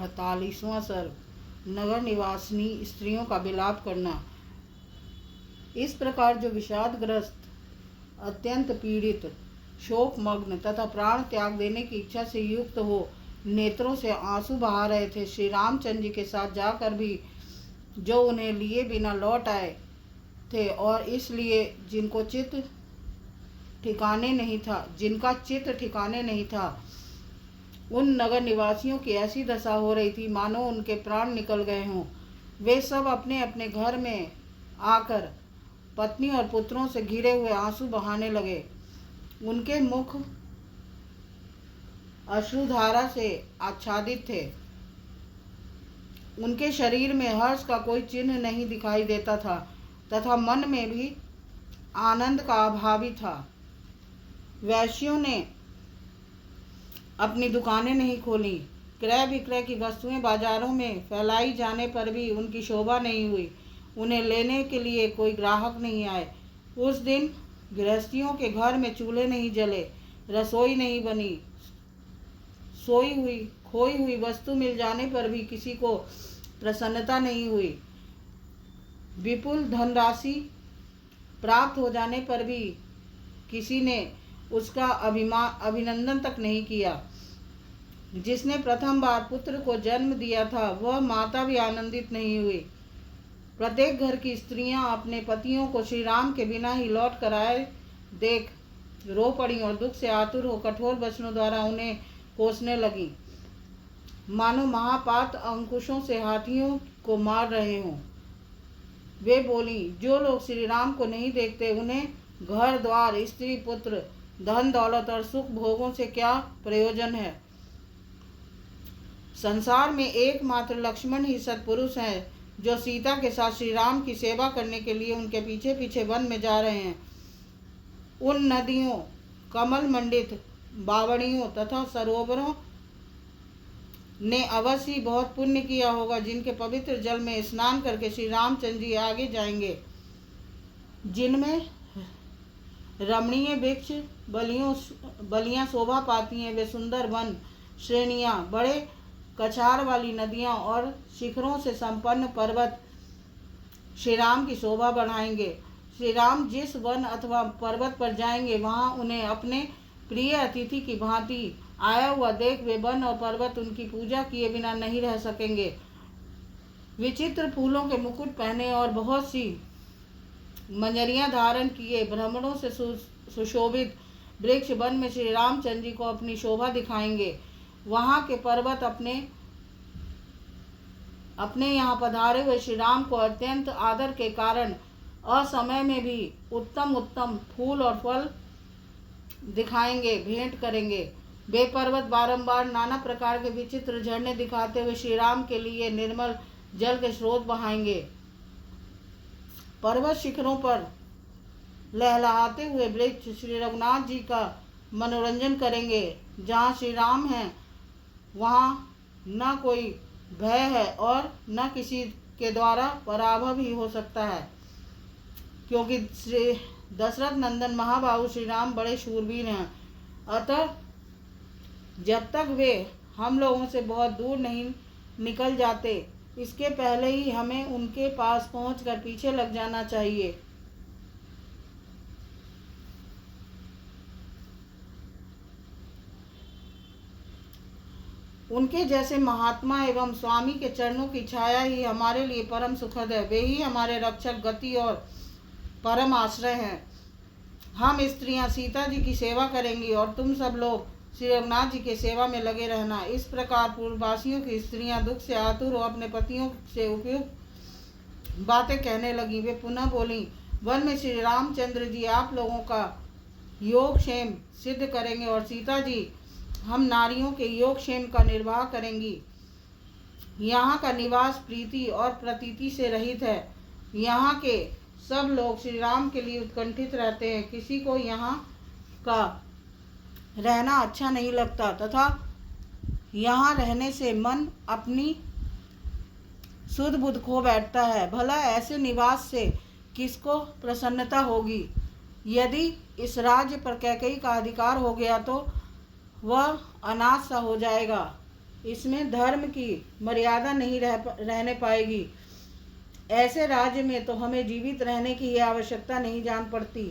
48वां सर्ग। नगर निवासिनी स्त्रियों का विलाप करना। इस प्रकार जो विषादग्रस्त, अत्यंत पीड़ित, शोकमग्न तथा प्राण त्याग देने की इच्छा से युक्त हो नेत्रों से आंसू बहा रहे थे, श्री रामचंद्र जी के साथ जाकर भी जो उन्हें लिए बिना लौट आए थे और इसलिए जिनका चित्त ठिकाने नहीं था, उन नगर निवासियों की ऐसी दशा हो रही थी मानो उनके प्राण निकल गए हों। वे सब अपने अपने घर में आकर पत्नी और पुत्रों से घिरे हुए आंसू बहाने लगे। उनके मुख अश्रुधारा से आच्छादित थे। उनके शरीर में हर्ष का कोई चिन्ह नहीं दिखाई देता था तथा मन में भी आनंद का अभाव ही था। वैश्यों ने अपनी दुकानें नहीं खोली। क्रय विक्रय की वस्तुएं बाजारों में फैलाई जाने पर भी उनकी शोभा नहीं हुई। उन्हें लेने के लिए कोई ग्राहक नहीं आए। उस दिन गृहस्थियों के घर में चूल्हे नहीं जले, रसोई नहीं बनी। खोई हुई वस्तु मिल जाने पर भी किसी को प्रसन्नता नहीं हुई। विपुल धनराशि प्राप्त हो जाने पर भी किसी ने उसका अभिनंदन तक नहीं किया। जिसने प्रथम बार पुत्र को जन्म दिया था वह माता भी आनंदित नहीं हुई। प्रत्येक घर की स्त्रियां अपने पतियों को श्री राम के बिना ही लौट कर आए देख रो पड़ी और दुख से आतुर हो कठोर वचनों द्वारा उन्हें कोसने लगी, मानो महापात अंकुशों से हाथियों को मार रहे हों। वे बोली, जो लोग श्री राम को नहीं देखते उन्हें घर द्वार, स्त्री पुत्र, धन दौलत और सुख भोगों से क्या प्रयोजन है। संसार में एकमात्र लक्ष्मण ही सत्पुरुष हैं जो सीता के साथ श्री राम की सेवा करने के लिए उनके पीछे पीछे वन में जा रहे हैं। उन नदियों, कमल मंडित बावड़ियों तथा सरोवरों ने अवश्य बहुत पुण्य किया होगा जिनके पवित्र जल में स्नान करके श्री रामचंद्र जी आगे जाएंगे। जिनमें रमणीय वृक्ष बलियां शोभा पाती हैं, वे सुंदर वन श्रेणियां, बड़े कछार वाली नदियां और शिखरों से संपन्न पर्वत श्री राम की शोभा बढ़ाएंगे। श्री राम जिस वन अथवा पर्वत पर जाएंगे वहां उन्हें अपने प्रिय अतिथि की भांति आया हुआ देख वे वन और पर्वत उनकी पूजा किए बिना नहीं रह सकेंगे। विचित्र फूलों के मुकुट पहने और बहुत सी मंजरियां धारण किए भ्रमरों से सुशोभित वृक्ष वन में श्री रामचंद्र जी को अपनी शोभा दिखाएंगे। वहां के पर्वत अपने यहाँ पधारे हुए श्री राम को अत्यंत आदर के कारण असमय में भी उत्तम उत्तम फूल और फल दिखाएंगे, भेंट करेंगे। वे पर्वत बारंबार नाना प्रकार के विचित्र झरने दिखाते हुए श्री राम के लिए निर्मल जल के स्रोत बहाएंगे। पर्वत शिखरों पर लहलहाते हुए वृक्ष श्री रघुनाथ जी का मनोरंजन करेंगे। जहाँ श्री राम हैं वहाँ न कोई भय है और न किसी के द्वारा पराभव ही हो सकता है, क्योंकि श्री दशरथ नंदन महाबाहु श्री राम बड़े शूरवीर हैं। अतः जब तक वे हम लोगों से बहुत दूर नहीं निकल जाते, इसके पहले ही हमें उनके पास पहुंचकर पीछे लग जाना चाहिए। उनके जैसे महात्मा एवं स्वामी के चरणों की छाया ही हमारे लिए परम सुखद है। वे ही हमारे रक्षक, गति और परम आश्रय हैं। हम स्त्रियां सीता जी की सेवा करेंगी और तुम सब लोग श्री रघुनाथ जी के सेवा में लगे रहना। इस प्रकार पूर्ववासियों की स्त्रियां दुख से आतुर हो अपने पतियों से उपयुक्त बातें कहने लगी। वे पुनः बोली, वन में श्री रामचंद्र जी आप लोगों का योगक्षेम सिद्ध करेंगे और सीता जी हम नारियों के योगक्षेम का निर्वाह करेंगी। यहाँ का निवास प्रीति और प्रतीति से रहित है। यहाँ के सब लोग श्री राम के लिए उत्कंठित रहते हैं। किसी को यहाँ का रहना अच्छा नहीं लगता तथा यहाँ रहने से मन अपनी सुध बुध खो बैठता है। भला ऐसे निवास से किसको प्रसन्नता होगी। यदि इस राज्य पर कैकेयी का अधिकार हो गया तो वह अनाथ सा हो जाएगा। इसमें धर्म की मर्यादा नहीं रहने पाएगी। ऐसे राज्य में तो हमें जीवित रहने की आवश्यकता नहीं जान पड़ती।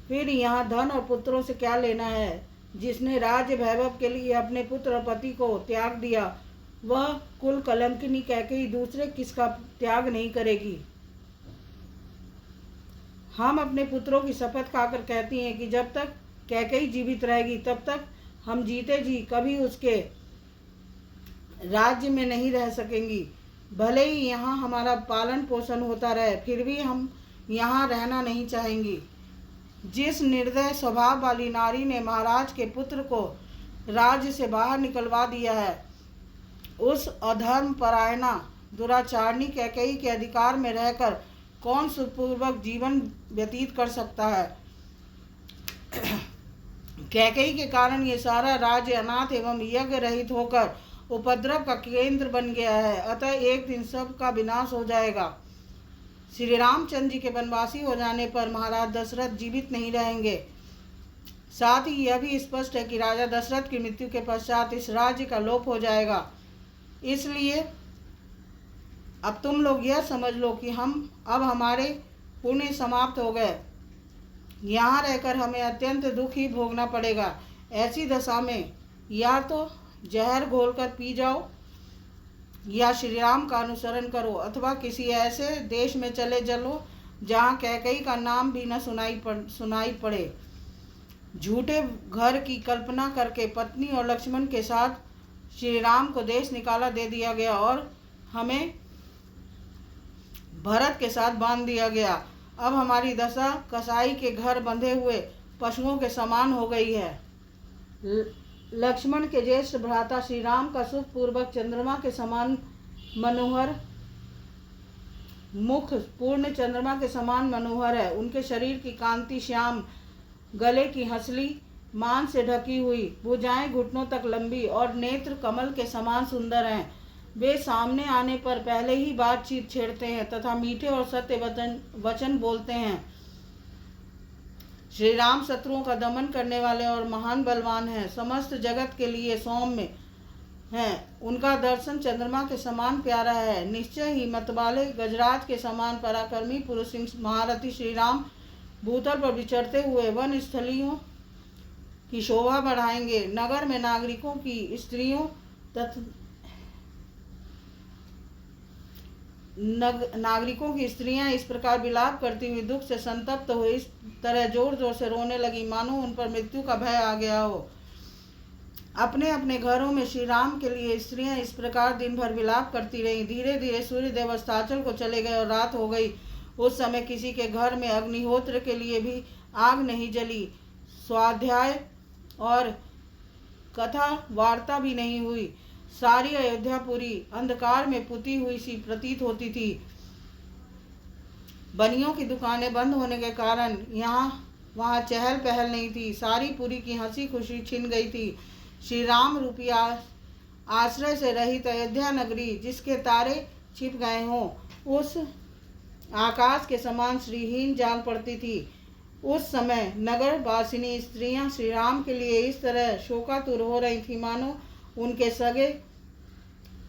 फिर यहाँ धन और पुत्रों से क्या लेना है? जिसने राज्य वैभव के लिए अपने पुत्र और पति को त्याग दिया, वह कुल कलंकिनी कैकेयी दूसरे किसका त्याग नहीं करेगी। हम अपने पुत्रों की शपथ खाकर कहती हैं कि जब तक कैकेयी जीवित रहेगी तब तक हम जीते जी कभी उसके राज्य में नहीं रह सकेंगी। भले ही यहाँ हमारा पालन पोषण होता रहे, फिर भी हम यहाँ रहना नहीं चाहेंगी। जिस निर्दय स्वभाव वाली नारी ने महाराज के पुत्र को राज्य से बाहर निकलवा दिया है, उस अधर्म परायणा दुराचारणी कैकेयी के अधिकार में रहकर कौन सुखपूर्वक जीवन व्यतीत कर सकता है। कैकेयी के कारण ये सारा राज्य अनाथ एवं यज्ञ रहित होकर उपद्रव का केंद्र बन गया है। अतः एक दिन सब का विनाश हो जाएगा। श्री रामचंद्र जी के वनवासी हो जाने पर महाराज दशरथ जीवित नहीं रहेंगे। साथ ही यह भी स्पष्ट है कि राजा दशरथ की मृत्यु के पश्चात इस राज्य का लोप हो जाएगा। इसलिए अब तुम लोग यह समझ लो कि अब हमारे पुण्य समाप्त हो गए। यहाँ रहकर हमें अत्यंत दुख ही भोगना पड़ेगा। ऐसी दशा में या तो जहर घोलकर पी जाओ या श्री राम का अनुसरण करो, अथवा किसी ऐसे देश में चले चलो जहाँ कैकेयी का नाम भी न सुनाई पड़े। झूठे घर की कल्पना करके पत्नी और लक्ष्मण के साथ श्री राम को देश निकाला दे दिया गया और हमें भरत के साथ बांध दिया गया। अब हमारी दशा कसाई के घर बंधे हुए पशुओं के समान हो गई है। लक्ष्मण के ज्येष्ठ भ्राता श्री राम का सुखपूर्वक चंद्रमा के समान मनोहर मुख पूर्ण चंद्रमा के समान मनोहर है। उनके शरीर की कांति श्याम, गले की हंसली मान से ढकी हुई, भुजाएं घुटनों तक लंबी और नेत्र कमल के समान सुंदर हैं। वे सामने आने पर पहले ही बातचीत छेड़ते हैं तथा मीठे और सत्य वचन बोलते हैं। श्री राम शत्रुओं का दमन करने वाले और महान बलवान हैं, समस्त जगत के लिए सौम्य हैं। उनका दर्शन चंद्रमा के समान प्यारा है। निश्चय ही मतवाले गजराज के समान पराक्रमी पुरुष महारथी श्री राम भूतल पर विचरते हुए वन स्थलियों की शोभा बढ़ाएंगे। नगर में नागरिकों की स्त्रियों नागरिकों की स्त्रियां इस प्रकार विलाप करती हुई दुख से संतप्त हो इस तरह जोर जोर से रोने लगी मानो उन पर मृत्यु का भय आ गया हो। अपने अपने घरों में श्री राम के लिए स्त्रियां इस प्रकार दिन भर विलाप करती रहीं। धीरे धीरे सूर्यदेव अस्ताचल को चले गए और रात हो गई। उस समय किसी के घर में अग्निहोत्र के लिए भी आग नहीं जली, स्वाध्याय और कथा वार्ता भी नहीं हुई। सारी अयोध्या पूरी अंधकार में पुती हुई सी प्रतीत होती थी। बनियों की दुकानें बंद होने के कारण वहाँ चहल पहल नहीं थी। सारी पुरी की हंसी खुशी छिन गई थी। श्री राम रूपी आश्रय से रहित अयोध्या नगरी जिसके तारे छिप गए हों, उस आकाश के समान श्रीहीन जान पड़ती थी। उस समय नगर वासिनी स्त्रियां श्री राम के लिए इस तरह शोकातुर हो रही थी मानो उनके सगे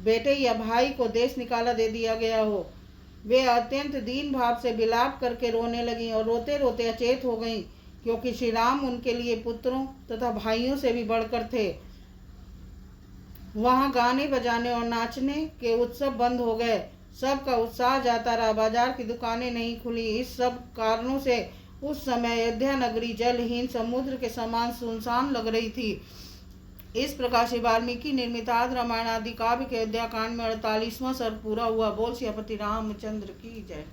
बेटे या भाई को देश निकाला दे दिया गया हो। वे अत्यंत दीन भाव से विलाप करके रोने लगीं और रोते रोते अचेत हो गईं, क्योंकि श्री राम उनके लिए पुत्रों तथा भाइयों से भी बढ़कर थे। वहाँ गाने बजाने और नाचने के उत्सव बंद हो गए। सबका उत्साह जाता रहा। बाजार की दुकानें नहीं खुली। इस सब कारणों से उस समय अयोध्या नगरी जलहीन समुद्र के समान सुनसान लग रही थी। इस प्रकार श्री वाल्मीकि निर्मित आदि रामायण आदि काव्य के अयोध्या कांड में 48वां सर्ग पूरा हुआ। बोल सियापति रामचंद्र की जय।